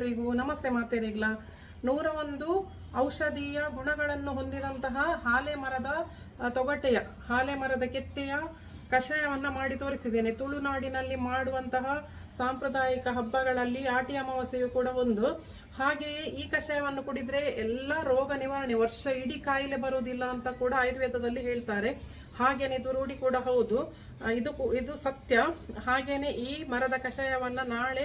ಎಲ್ರಿಗೂ ನಮಸ್ತೆ ಮಾತೆರೆಗ್ಲ 101 ಔಷಧೀಯ ಗುಣಗಳನ್ನು ಹೊಂದಿದಂತಹ ಹಾಲೆ ಮರದ ತೊಗಟೆಯ ಹಾಲೆ ಮರದ ಕೆತ್ತೆಯ ಕಷಾಯವನ್ನ ಮಾಡಿ ತೋರಿಸಿದ್ದೇನೆ. ತುಳುನಾಡಿನಲ್ಲಿ ಮಾಡುವಂತಹ ಸಾಂಪ್ರದಾಯಿಕ ಹಬ್ಬಗಳಲ್ಲಿ ಆಟಿ ಅಮಾವಾಸ್ಯೆಯು ಕೂಡ ಒಂದು. ಹಾಗೆಯೇ ಈ ಕಷಾಯವನ್ನು ಕುಡಿದ್ರೆ ಎಲ್ಲ ರೋಗ ನಿವಾರಣೆ, ವರ್ಷ ಇಡೀ ಕಾಯಿಲೆ ಬರುವುದಿಲ್ಲ ಅಂತ ಕೂಡ ಆಯುರ್ವೇದದಲ್ಲಿ ಹೇಳ್ತಾರೆ. ಹಾಗೇನೆ ಇದು ರೂಢಿ ಕೂಡ ಹೌದು, ಇದು ಸತ್ಯ. ಹಾಗೇನೆ ಈ ಮರದ ಕಷಾಯವನ್ನ ನಾಳೆ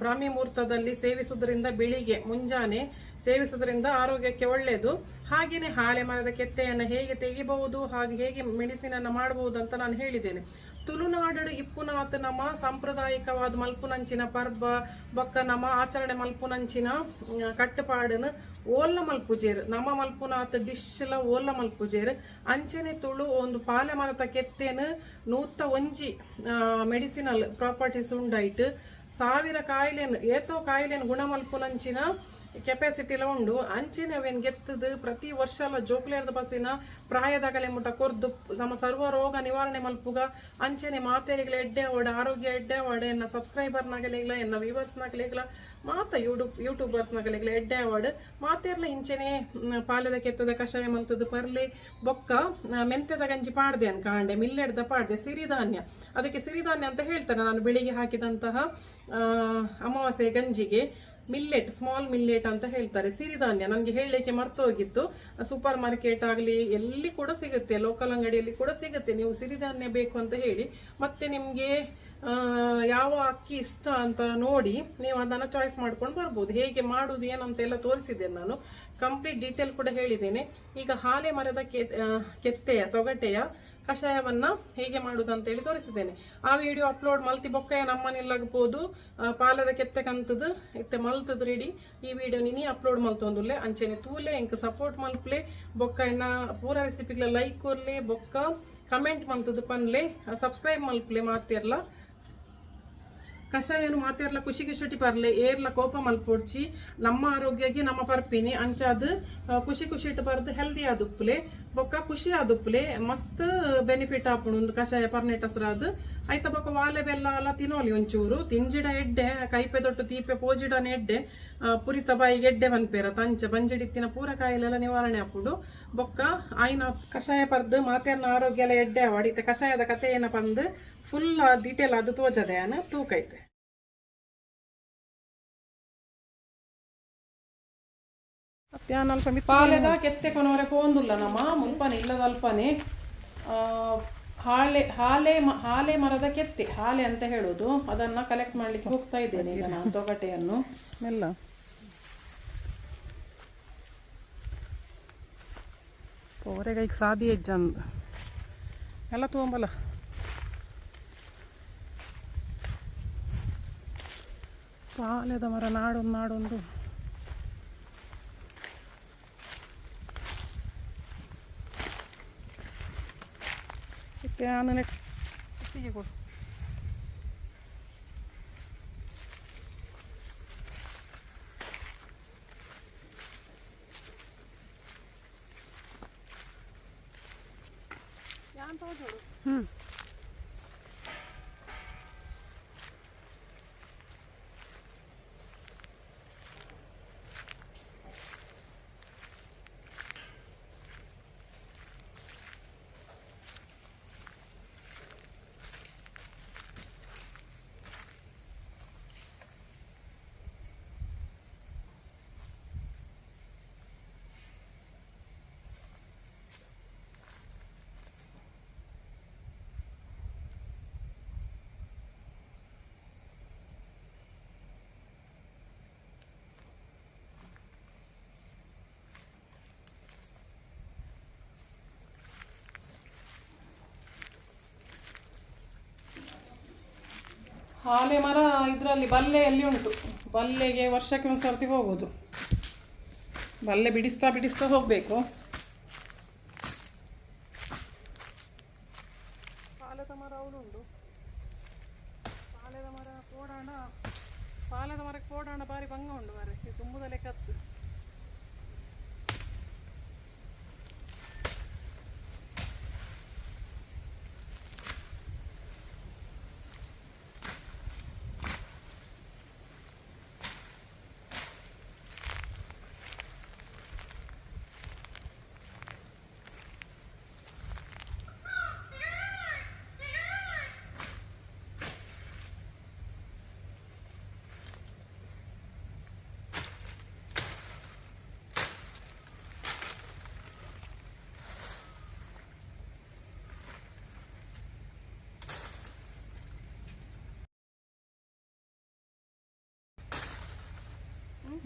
ಬ್ರಾಹ್ಮಿ ಮುಹೂರ್ತದಲ್ಲಿ ಸೇವಿಸುವುದರಿಂದ, ಬೆಳಿಗ್ಗೆ ಮುಂಜಾನೆ ಸೇವಿಸುವುದರಿಂದ ಆರೋಗ್ಯಕ್ಕೆ ಒಳ್ಳೆಯದು. ಹಾಗೇನೆ ಹಾಲೆ ಮರದ ಕೆತ್ತೆಯನ್ನು ಹೇಗೆ ತೆಗಿಬಹುದು, ಹಾಗೆ ಹೇಗೆ ಮೆಡಿಸಿನ್ ಅನ್ನು ಮಾಡಬಹುದು ಅಂತ ನಾನು ಹೇಳಿದ್ದೇನೆ. ತುಳುನಾಡು ಇಪ್ಪುನಾತ್ ನಮ್ಮ ಸಾಂಪ್ರದಾಯಿಕವಾದ ಮಲ್ಪುನಂಚಿನ ಪರ್ಬ ಬೊಕ್ಕ ನಮ್ಮ ಆಚರಣೆ ಮಲ್ಪುನಂಚಿನ ಕಟ್ಟುಪಾಡನ್ನು ಓಲ್ಲ ಮಲ್ಪುಜೇರು, ನಮ್ಮ ಮಲ್ಪುನಾತ್ ಡಿಶ್ಲ ಓಲ್ಲ ಮಲ್ಪುಜೇರು. ಅಂಚನೆ ತುಳು ಒಂದು ಪಾಲೆ ಮರದ ಕೆತ್ತೇನು 101 ಮೆಡಿಸಿನಲ್ ಪ್ರಾಪರ್ಟೀಸ್ ಉಂಡಾಯ್ತು. 1000 ಕಾಯಿಲೆನು ಏತೋ ಕಾಯಿಲೆನು ಗುಣ ಮಲ್ಪುನಂಚಿನ ಕೆಪಾಸಿಟಿಲ ಉಂಡು. ಅಂಚೆನೆ ಅವೇನು ಗೆತ್ತದು ಪ್ರತಿ ವರ್ಷ ಜೋಕ್ಲೇರ್ದ ಬಸ್ಸಿನ ಪ್ರಾಯದಾಗಲೇ ಮುಟ್ಟ ಕೊರ್ದು ನಮ್ಮ ಸರ್ವ ರೋಗ ನಿವಾರಣೆ ಮಲ್ಪುಗ ಅಂಚೆನೆ ಮಾತೆರೆಗ್ಲ ಎಡ್ಡೆ ಅವಡ ಆರೋಗ್ಯ ಎಡ್ಡೆ ಅವಡ ಎನ್ನ ಸಬ್ಸ್ಕ್ರೈಬರ್ನಾಗಲಿಗ್ಲ ಎನ್ನ ವ್ಯೂವರ್ಸ್ನಾಗಲಿಗ್ಲ ಮಾತ ಯೂಟ್ಯೂಬರ್ಸ್ನಾಗಲಿಗ್ಲ ಎಡ್ಡೆ ಅವಡ್ ಮಾತೆರ್ಲ ಇಂಚೆನೆ ಪಾಲದ ಕೆತ್ತದ ಕಷಾಯ ಮಲ್ತದ ಪರ್ಲೆ ಬೊಕ್ಕ ಮೆಂತ್ಯದ ಗಂಜಿ ಪಾಡ್ದೆ ಅನ್ ಕಾಂಡೆ, ಮಿಲ್ಲೆಡ್ದ ಪಾಡ್ದೆ, ಸಿರಿಧಾನ್ಯ, ಅದಕ್ಕೆ ಸಿರಿಧಾನ್ಯ ಅಂತ ಹೇಳ್ತಾರೆ. ನಾನು ಬೆಳಿಗ್ಗೆ ಹಾಕಿದಂತಹ ಅಮಾವಾಸ್ಯೆ ಗಂಜಿಗೆ ಮಿಲ್ಲೆಟ್, ಸ್ಮಾಲ್ ಮಿಲ್ಲೆಟ್ ಅಂತ ಹೇಳ್ತಾರೆ, ಸಿರಿಧಾನ್ಯ. ನನಗೆ ಹೇಳಲಿಕ್ಕೆ ಮರ್ತೋಗಿತ್ತು. ಸೂಪರ್ ಮಾರ್ಕೆಟ್ ಆಗಲಿ ಎಲ್ಲಿ ಕೂಡ ಸಿಗುತ್ತೆ, ಲೋಕಲ್ ಅಂಗಡಿಯಲ್ಲಿ ಕೂಡ ಸಿಗುತ್ತೆ. ನೀವು ಸಿರಿಧಾನ್ಯ ಬೇಕು ಅಂತ ಹೇಳಿ, ಮತ್ತೆ ನಿಮಗೆ ಯಾವ ಅಕ್ಕಿ ಇಷ್ಟ ಅಂತ ನೋಡಿ ನೀವು ಅದನ್ನು ಚಾಯ್ಸ್ ಮಾಡ್ಕೊಂಡು ಬರ್ಬೋದು. ಹೇಗೆ ಮಾಡುವುದು ಏನಂತೆಲ್ಲ ತೋರಿಸಿದ್ದೇನೆ ನಾನು, ಕಂಪ್ಲೀಟ್ ಡೀಟೇಲ್ ಕೂಡ ಹೇಳಿದ್ದೇನೆ. ಈಗ ಹಾಲೆ ಮರದ ಕೆತ್ತೆಯ ತೊಗಟೆಯ ಕಷಾಯವನ್ನ ಹೇಗೆ ಮಾಡುವುದು ಅಂತೇಳಿ ತೋರಿಸಿದ್ದೇನೆ. ಆ ವಿಡಿಯೋ ಅಪ್ಲೋಡ್ ಮಲ್ತಿ ಬೊಕ್ಕಯ್ಯ ನಮ್ಮನಿಲ್ಲಾಗಬಹುದು, ಪಾಲದ ಕೆತ್ತಕಂತದ್ದು ಇತ್ತೆ ಮಲ್ತದ ರೆಡಿ. ಈ ವಿಡಿಯೋ ನಿನಿ ಅಪ್ಲೋಡ್ ಮಲ್ತೊಂದುಲ್ಲೆ ಅಂಚೆನೆ ತೂಲೆ ಎಂಕ್ ಸಪೋರ್ಟ್ ಮಲ್ಪ್ಲೆ, ಬೊಕ್ಕ ಇನ್ನ ಪೂರ ರೆಸಿಪಿಗ್ಲ ಲೈಕ್ ಕೊರ್ಲೆ, ಬೊಕ್ಕ ಕಮೆಂಟ್ ಮಲ್ತದ್ದು ಪನ್ಲೆ, ಸಬ್ಸ್ಕ್ರೈಬ್ ಮಲ್ಪ್ಲೆ ಮಾತಿರ್ಲ. ಕಷಾಯನು ಮಾತೆರ್ಲ ಖುಷಿ ಖುಷಿ ಪರ್ಲೆ ಏರ್ಲ ಕೋಪ ಮಲ್ಪೊಡ್ಚಿ ನಮ್ಮ ಆರೋಗ್ಯಕ್ಕೆ ನಮ್ಮ ಪರ್ಪಿನಿ ಅಂಚಾದ್ ಖುಷಿ ಖುಷಿ ಪರ್ದು ಹೆಲ್ದಿ ಆದುಪ್ಪಲೆ ಬೊಕ್ಕ ಖುಷಿ ಆದುಪ್ಪಲೆ ಮಸ್ತ್ ಬೆನಿಫಿಟ್ ಆಪುಣು ಒಂದು ಕಷಾಯ ಪರ್ನೆಟಸ್ರಾದ್ ಐತ ಬೊಕ್ಕ ವಾಲೆ ಬೆಲ್ಲ ಎಲ್ಲ ತಿನ್ನೋಲಿ ಒಂಚೂರು ತಿಂಜಿಡ ಎಡ್ಡೆ ಕೈಪೆ ತೊಟ್ಟು ತೀಪೆ ಪೋಜಿಡನ ಎಡ್ಡೆ ಪುರಿತ ಬಾಯಿಗೆ ಎಡ್ಡೆ ಬಂದ್ಪೇರ ತಂಚ ಬಂಜಿಡಿತ್ತಿನ ಪೂರ ಕಾಯಿಲೆಲ್ಲ ನಿವಾರಣೆ ಆಪುಡು. ಬೊಕ್ಕ ಆಯ್ನ ಕಷಾಯ ಪರ್ದು ಮಾತೆರ್ನ ಆರೋಗ್ಯ ಎಲ್ಲ ಎಡ್ಡೆ ಆವಾಡಿತ್ತೆ. ಕಷಾಯದ ಕತೆ ಏನ ಪಂದು ಫುಲ್ ಡೀಟೇಲ್ ಅದು ತೋಜದೆ ಅನ್ನ ತೂಕೈತೆ. ಪಾಲೆದ ಕೆತ್ತೆ ಕೊನವರೆ ಪೋಂದುಲ್ಲ ನಮ್ಮ ಮುಲ್ಪನೆ ಇಲ್ಲದ ಅಲ್ಪನೆ ಹಾಲೆ ಮರದ ಕೆತ್ತೆ, ಹಾಲೆ ಅಂತ ಹೇಳುದು, ಅದನ್ನ ಕಲೆಕ್ಟ್ ಮಾಡ್ಲಿಕ್ಕೆ ಹೋಗ್ತಾ ಇದ್ದೇನೆ ಈಗ ನಾನು ತೊಗಟೆಯನ್ನು ಮೆಲ್ಲ. ಪೋರೆಗ ಈಗ ಸಾದಿ ಹೆಜ್ಜಂದು ಎಲ್ಲ ತಗೊಂಬಲ್ಲ. ಪಾಲೆದ ಮರ ನಾಡೊಂದು ಪ್ಯಾನ ಕೊಡು. ಹಾಲೆ ಮರ ಇದರಲ್ಲಿ ಬಲ್ಲೆಯಲ್ಲಿ ಉಂಟು. ಬಲ್ಲೆಗೆ ವರ್ಷಕ್ಕೆ ಒಂದು ಸರ್ತಿ ಹೋಗೋದು. ಬಲ್ಲೆ ಬಿಡಿಸ್ತಾ ಹೋಗಬೇಕು. ಪಾಲದ ಮರ ಅವಳುಂಟು. ಪಾಲದ ಮರಕ್ಕೆ ಕೋಡಾಣ ಬಾರಿ ಭಂಗ ಉಂಟು ಮಾರೆ, ತುಂಬುದಲ್ಲೇ ಕತ್ತು.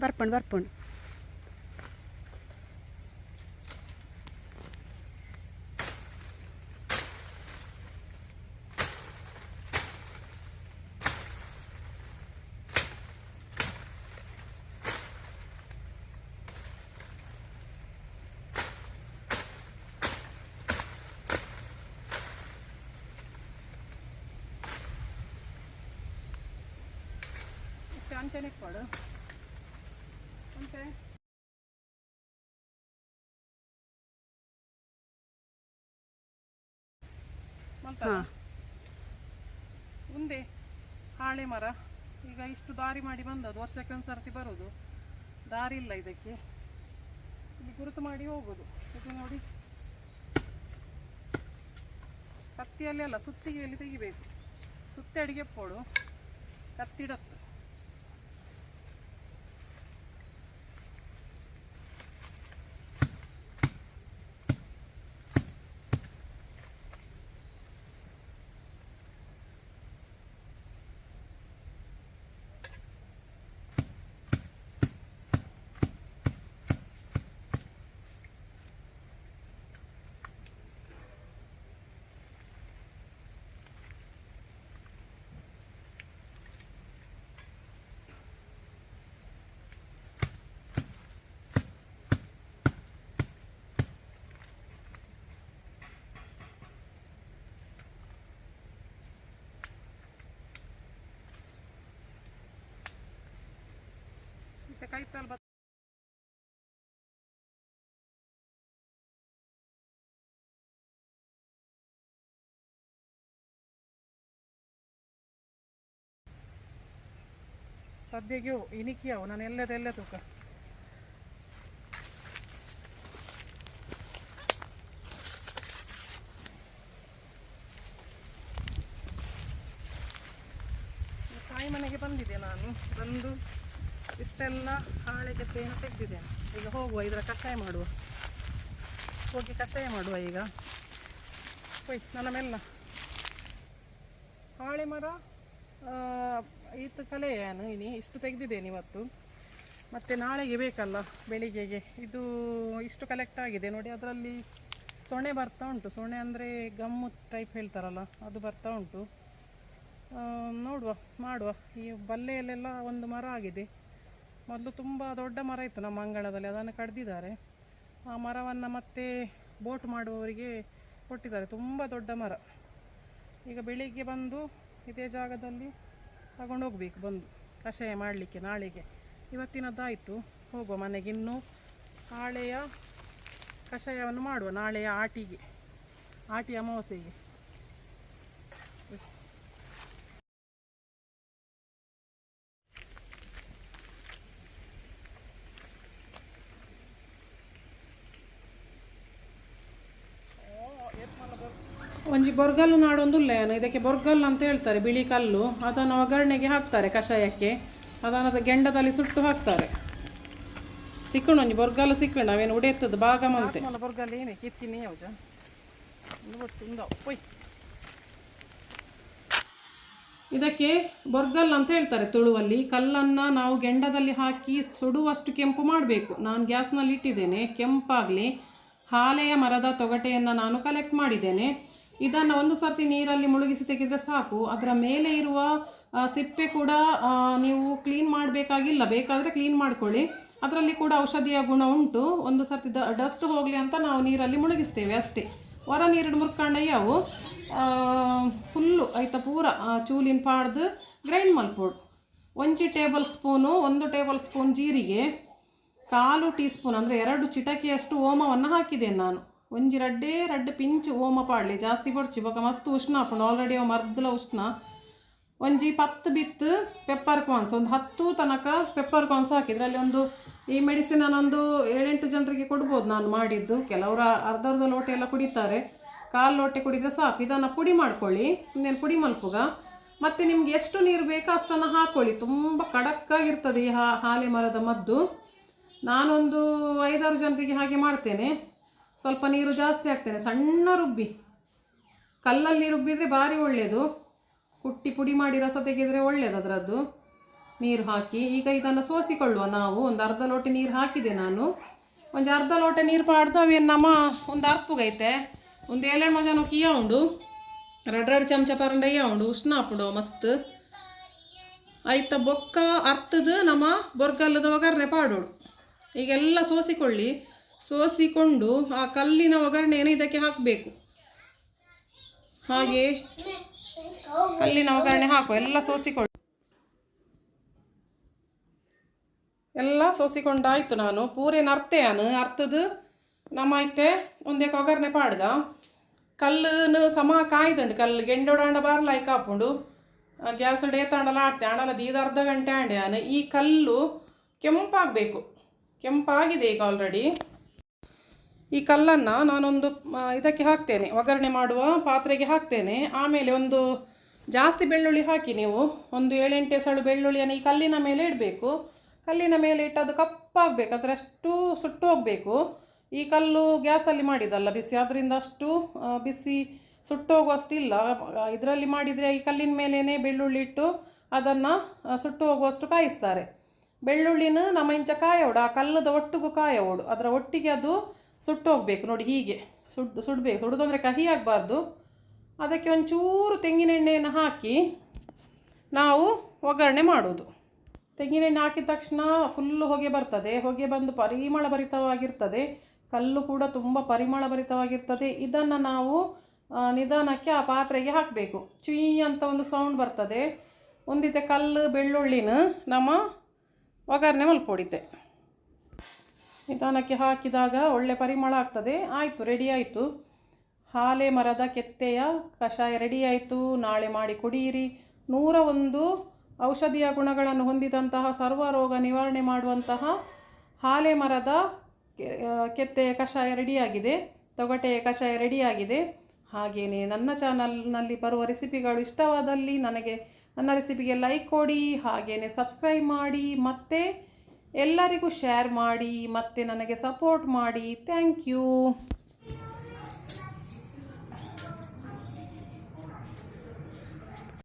ಬರ್ಪುಂಡು ಅಂಚನೆ ಕೊಡು ಅಂತೆ ಮುಂದೆ ಹಾಳೆ ಮರ ಈಗ ಇಷ್ಟು ದಾರಿ ಮಾಡಿ ಬಂದದ್ದು, ವರ್ಷಕ್ಕೆ ಒಂದು ಸರ್ತಿ ಬರೋದು, ದಾರಿ ಇಲ್ಲ ಇದಕ್ಕೆ, ಇಲ್ಲಿ ಗುರುತು ಮಾಡಿ ಹೋಗೋದು. ಇದು ನೋಡಿ, ಕತ್ತಿಯಲ್ಲಿ ಅಲ್ಲ ಸುತ್ತಿಗೆಯಲ್ಲಿ ತೆಗಿಬೇಕು. ಸುತ್ತಿ ಅಡಿಗೆ ಪೋಡು ಕತ್ತಿಡತ್ತು. ಕೈತಲ್ ಸದ್ಯಗೆ ಇನಿಕಿಯಾವು ನಾನು ಎಲ್ಲದೆಲ್ಲ ತೂಕ ತಾಯಿ ಮನೆಗೆ ಬಂದಿದ್ದೆ. ನಾನು ಬಂದು ಇಷ್ಟೆಲ್ಲ ಹಾಳೆ ಗೆದ್ದೆಯನ್ನು ತೆಗೆದಿದ್ದೇನೆ. ಈಗ ಹೋಗುವ, ಇದರ ಕಷಾಯ ಮಾಡುವ, ಹೋಗಿ ಕಷಾಯ ಮಾಡುವ ಈಗ. ನನ್ನ ಮೆಲ್ಲ ಹಾಳೆ ಮರ ಈತ ಕಲೆಯೇನು ಇಷ್ಟು ತೆಗೆದಿದ್ದೇನೆ ಇವತ್ತು, ಮತ್ತು ನಾಳೆಗೆ ಬೇಕಲ್ಲ ಬೆಳಿಗ್ಗೆಗೆ. ಇದು ಇಷ್ಟು ಕಲೆಕ್ಟ್ ಆಗಿದೆ ನೋಡಿ. ಅದರಲ್ಲಿ ಸೊಣೆ ಬರ್ತಾ ಉಂಟು. ಸೊಣೆ ಅಂದರೆ ಗಮ್ಮು ಟೈಪ್ ಹೇಳ್ತಾರಲ್ಲ, ಅದು ಬರ್ತಾ ಉಂಟು. ನೋಡುವ, ಮಾಡುವ. ಈ ಬಲ್ಲೆಯಲ್ಲೆಲ್ಲ ಒಂದು ಮರ ಆಗಿದೆ. ಮೊದಲು ತುಂಬ ದೊಡ್ಡ ಮರ ಇತ್ತು ನಮ್ಮ ಅಂಗಳದಲ್ಲಿ, ಅದನ್ನು ಕಡ್ದಿದ್ದಾರೆ. ಆ ಮರವನ್ನು ಮತ್ತೆ ಬೋಟ್ ಮಾಡುವವರಿಗೆ ಕೊಟ್ಟಿದ್ದಾರೆ. ತುಂಬ ದೊಡ್ಡ ಮರ. ಈಗ ಬೆಳಿಗ್ಗೆ ಬಂದು ಇದೇ ಜಾಗದಲ್ಲಿ ತಗೊಂಡು ಹೋಗ್ಬೇಕು, ಬಂದು ಕಷಾಯ ಮಾಡಲಿಕ್ಕೆ ನಾಳೆಗೆ. ಇವತ್ತಿನದ್ದಾಯಿತು, ಹೋಗುವ ಮನೆಗೆ. ಇನ್ನೂ ಹಾಳೆಯ ಕಷಾಯವನ್ನು ಮಾಡುವ ನಾಳೆಯ ಆಟಿ ಅಮಾವಾಸ್ಯೆಗೆ. ಒಂಜಿ ಬೊರ್ಗಲ್ಲು ನಾಡೊಂದು ಉಲ್ಲೇನು, ಇದಕ್ಕೆ ಬೊರ್ಗಲ್ಲು ಅಂತ ಹೇಳ್ತಾರೆ, ಬಿಳಿ ಕಲ್ಲು. ಅದನ್ನು ಒಗ್ಗರಣೆಗೆ ಹಾಕ್ತಾರೆ ಕಷಾಯಕ್ಕೆ. ಅದನ್ನು ಗೆಂಡದಲ್ಲಿ ಸುಟ್ಟು ಹಾಕ್ತಾರೆ. ಸಿಕ್ಕಣ ಒಂಜಿ ಬೊರ್ಗಲ್ಲು ಸಿಕ್ಕಣ, ಅವೇನು ಉಡೆಯತ್ತದ ಭಾಗ ಮಂತೆ ಬೊರ್ಗಲ್ಲು ಏನೇ ಕಿತ್ತೀನಿ ಯಾವ್ದು ಪೊಯ್. ಇದಕ್ಕೆ ಬೊರ್ಗಲ್ ಅಂತ ಹೇಳ್ತಾರೆ ತುಳುವಲ್ಲಿ. ಕಲ್ಲನ್ನು ನಾವು ಗೆಂಡದಲ್ಲಿ ಹಾಕಿ ಸುಡುವಷ್ಟು ಕೆಂಪು ಮಾಡಬೇಕು. ನಾನು ಗ್ಯಾಸ್ನಲ್ಲಿ ಇಟ್ಟಿದ್ದೇನೆ, ಕೆಂಪಾಗಲಿ. ಹಾಲೆಯ ಮರದ ತೊಗಟೆಯನ್ನು ನಾನು ಕಲೆಕ್ಟ್ ಮಾಡಿದ್ದೇನೆ. ಇದನ್ನು ಒಂದು ಸರ್ತಿ ನೀರಲ್ಲಿ ಮುಳುಗಿಸಿ ತೆಗೆದರೆ ಸಾಕು. ಅದರ ಮೇಲೆ ಇರುವ ಸಿಪ್ಪೆ ಕೂಡ ನೀವು ಕ್ಲೀನ್ ಮಾಡಬೇಕಾಗಿಲ್ಲ, ಬೇಕಾದರೆ ಕ್ಲೀನ್ ಮಾಡ್ಕೊಳ್ಳಿ. ಅದರಲ್ಲಿ ಕೂಡ ಔಷಧಿಯ ಗುಣ ಉಂಟು. ಒಂದು ಸರ್ತಿ ಡಸ್ಟ್ ಹೋಗಲಿ ಅಂತ ನಾವು ನೀರಲ್ಲಿ ಮುಳುಗಿಸ್ತೇವೆ ಅಷ್ಟೇ. ಹೊರ ನೀರು ಮುರ್ಕೊಂಡಯ್ಯ ಅವು ಫುಲ್ಲು ಆಯ್ತಾ, ಪೂರ ಚೂಲಿನ ಪಾಡ್ದು ಗ್ರೈಂಡ್ ಮಲ್ಪೋಡು. 1 ಟೇಬಲ್ ಸ್ಪೂನು, 1 ಟೇಬಲ್ ಸ್ಪೂನ್ ಜೀರಿಗೆ, 1/4 ಟೀ ಸ್ಪೂನ್ ಅಂದರೆ 2 ಚಿಟಕಿಯಷ್ಟು ಓಮವನ್ನು ಹಾಕಿದ್ದೇನೆ ನಾನು. ಒಂಜಿ ರಡ್ಡೆ ಪಿಂಚ್ ಓಮ ಪಾಡಲಿ, ಜಾಸ್ತಿ ಪಡ್ಚಿ ಬೊಕ ಮಸ್ತ್ ಉಷ್ಣ ಹಾಕೊಂಡು ಆಲ್ರೆಡಿ ಅವು ಮರ್ದಲ ಉಷ್ಣ. ಒಂಜಿ 10 ಬಿತ್ತು ಪೆಪ್ಪರ್ ಕಾರ್ನ್ಸ್, ಒಂದು 10 ತನಕ ಪೆಪ್ಪರ್ ಕಾರ್ನ್ಸ್ ಹಾಕಿದ್ರೆ ಅಲ್ಲಿ ಒಂದು ಈ ಮೆಡಿಸಿನ್ ಒಂದು 7-8 ಜನರಿಗೆ ಕೊಡ್ಬೋದು ನಾನು ಮಾಡಿದ್ದು. ಕೆಲವರು ಅರ್ಧ ಲೋಟೆ ಎಲ್ಲ ಕುಡಿತಾರೆ, 1/4 ಲೋಟೆ ಕುಡಿದರೆ ಸಾಕು. ಇದನ್ನು ಪುಡಿ ಮಾಡ್ಕೊಳ್ಳಿ, ಇನ್ನೇನು ಪುಡಿ ಮಲ್ಪುಗ. ಮತ್ತು ನಿಮ್ಗೆ ಎಷ್ಟು ನೀರು ಬೇಕೋ ಅಷ್ಟನ್ನು ಹಾಕ್ಕೊಳ್ಳಿ. ತುಂಬ ಕಡಕ್ಕಾಗಿರ್ತದೆ ಈ ಹಾಲೆ ಮರದ ಮದ್ದು. ನಾನೊಂದು 5-6 ಜನರಿಗೆ ಹಾಗೆ ಮಾಡ್ತೇನೆ. ಸ್ವಲ್ಪ ನೀರು ಜಾಸ್ತಿ ಹಾಕ್ತೇನೆ, ಸಣ್ಣ ರುಬ್ಬಿ. ಕಲ್ಲಲ್ಲಿ ರುಬ್ಬಿದರೆ ಭಾರಿ ಒಳ್ಳೆಯದು. ಕುಟ್ಟಿ ಪುಡಿ ಮಾಡಿ ರಸ ತೆಗೆದರೆ ಒಳ್ಳೆಯದು ಅದರದ್ದು. ನೀರು ಹಾಕಿ ಈಗ ಇದನ್ನು ಸೋಸಿಕೊಳ್ಳುವ ನಾವು. ಒಂದು ಅರ್ಧ ಲೋಟ ನೀರು ಹಾಕಿದೆ ನಾನು. ಒಂದು ಅರ್ಧ ಲೋಟ ನೀರು ಪಾಡ್ದು ಅವೇನು ನಮ್ಮ ಒಂದು ಅರ್ಪುಗೈತೆ ಒಂದು 7 ಮಜಾನು ಕಿಯ ಉಂಡು 2 ಚಮಚ ಪರಂಡಯ್ಯ ಉಂಡು ಉಷ್ಣ ಹಾಪುಡು ಮಸ್ತ್ ಆಯ್ತ ಬೊಕ್ಕ ಅರ್ತದ ನಮ್ಮ ಬೊರ್ಗಲ್ಲದ ಒಗ್ಗರಣೆ ಪಾಡೋಡು. ಈಗೆಲ್ಲ ಸೋಸಿಕೊಂಡು ಆ ಕಲ್ಲಿನ ಒಗ್ಗರಣೆಯನ್ನು ಇದಕ್ಕೆ ಹಾಕಬೇಕು. ಹಾಗೆ ಕಲ್ಲಿನ ಒಗ್ಗರಣೆ ಹಾಕು. ಎಲ್ಲ ಸೋಸಿಕೊಂಡಾಯ್ತು. ನಾನು ಪೂರೇನು ಅರ್ತದ ನಮ್ಮ ಐತೆ ಒಂದೇ ಒಗ್ಗರಣೆ ಪಾಡ್ದ ಕಲ್ಲನ್ನು ಸಮ ಕಾಯ್ದುಂಡು ಕಲ್ಲು ಗೆಂಡೋಡಾಂಡ ಬಾರ್ಲಾಯ್ ಕಾಪುಂಡು ಗ್ಯಾಸ್ ಡೇತಾಂಡಲ ಆಂಡಲ ದೀದ ಅರ್ಧ ಗಂಟೆ ಆಂಡ್ಯಾನ. ಈ ಕಲ್ಲು ಕೆಂಪಾಗಬೇಕು. ಕೆಂಪಾಗಿದೆ ಈಗ ಆಲ್ರೆಡಿ. ಈ ಕಲ್ಲನ್ನು ನಾನೊಂದು ಇದಕ್ಕೆ ಹಾಕ್ತೇನೆ, ಒಗ್ಗರಣೆ ಮಾಡುವ ಪಾತ್ರೆಗೆ ಹಾಕ್ತೇನೆ. ಆಮೇಲೆ ಒಂದು ಜಾಸ್ತಿ ಬೆಳ್ಳುಳ್ಳಿ ಹಾಕಿ ನೀವು ಒಂದು 7-8 ಎಸಳು ಬೆಳ್ಳುಳ್ಳಿಯನ್ನು ಈ ಕಲ್ಲಿನ ಮೇಲೆ ಇಡಬೇಕು. ಕಲ್ಲಿನ ಮೇಲೆ ಇಟ್ಟದು ಕಪ್ಪಾಗಬೇಕು, ಅದರಷ್ಟು ಸುಟ್ಟು ಹೋಗಬೇಕು. ಈ ಕಲ್ಲು ಗ್ಯಾಸಲ್ಲಿ ಮಾಡಿದಲ್ಲ ಬಿಸಿ, ಅದರಿಂದ ಅಷ್ಟು ಬಿಸಿ ಸುಟ್ಟು ಹೋಗುವಷ್ಟು ಇಲ್ಲ. ಇದರಲ್ಲಿ ಮಾಡಿದರೆ ಈ ಕಲ್ಲಿನ ಮೇಲೇ ಬೆಳ್ಳುಳ್ಳಿ ಇಟ್ಟು ಅದನ್ನು ಸುಟ್ಟು ಹೋಗುವಷ್ಟು ಕಾಯಿಸ್ತಾರೆ. ಬೆಳ್ಳುಳ್ಳಿನ ನಮ್ಮ ಇಂಚ ಕಾಯೋಡು, ಆ ಕಲ್ಲದ ಒಟ್ಟಿಗೂ ಕಾಯೋಡು, ಅದರ ಒಟ್ಟಿಗೆ ಅದು ಸುಟ್ಟು ಹೋಗಬೇಕು. ನೋಡಿ ಹೀಗೆ ಸುಡಬೇಕು. ಸುಡೋದಂದರೆ ಕಹಿ ಆಗಬಾರ್ದು. ಅದಕ್ಕೆ ಒಂಚೂರು ತೆಂಗಿನೆಣ್ಣೆಯನ್ನು ಹಾಕಿ ನಾವು ಒಗ್ಗರಣೆ ಮಾಡೋದು. ತೆಂಗಿನೆಣ್ಣೆ ಹಾಕಿದ ತಕ್ಷಣ ಫುಲ್ಲು ಹೊಗೆ ಬರ್ತದೆ. ಹೊಗೆ ಬಂದು ಪರಿಮಳ ಭರಿತವಾಗಿರ್ತದೆ. ಕಲ್ಲು ಕೂಡ ತುಂಬ ಪರಿಮಳ ಭರಿತವಾಗಿರ್ತದೆ. ಇದನ್ನು ನಾವು ನಿಧಾನಕ್ಕೆ ಆ ಪಾತ್ರೆಗೆ ಹಾಕಬೇಕು. ಚುಯ್ ಅಂತ ಒಂದು ಸೌಂಡ್ ಬರ್ತದೆ. ಒಂದಿದೆ ಕಲ್ಲು ಬೆಳ್ಳುಳ್ಳಿನ ನಮ್ಮ ಒಗ್ಗರಣೆ ಮಲ್ಪೊಡಿತೆ ನಿಧಾನಕ್ಕೆ ಹಾಕಿದಾಗ ಒಳ್ಳೆ ಪರಿಮಳ ಆಗ್ತದೆ. ಆಯಿತು, ರೆಡಿ ಆಯಿತು. ಹಾಲೆ ಮರದ ಕೆತ್ತೆಯ ಕಷಾಯ ರೆಡಿ ಆಯಿತು. ನಾಳೆ ಮಾಡಿ ಕುಡಿಯಿರಿ. 101 ಔಷಧೀಯ ಗುಣಗಳನ್ನು ಹೊಂದಿದಂತಹ ಸರ್ವ ರೋಗ ನಿವಾರಣೆ ಮಾಡುವಂತಹ ಹಾಲೆ ಮರದ ಕೆತ್ತೆಯ ಕಷಾಯ ರೆಡಿಯಾಗಿದೆ. ತೊಗಟೆಯ ಕಷಾಯ ರೆಡಿಯಾಗಿದೆ. ಹಾಗೆಯೇ ನನ್ನ ಚಾನಲ್ನಲ್ಲಿ ಬರುವ ರೆಸಿಪಿಗಳು ಇಷ್ಟವಾದಲ್ಲಿ ನನ್ನ ರೆಸಿಪಿಗೆ ಲೈಕ್ ಕೊಡಿ, ಹಾಗೆಯೇ ಸಬ್ಸ್ಕ್ರೈಬ್ ಮಾಡಿ, ಮತ್ತು ಎಲ್ಲರಿಗೂ ಶೇರ್ ಮಾಡಿ, ಮತ್ತು ನನಗೆ ಸಪೋರ್ಟ್ ಮಾಡಿ. Thank you.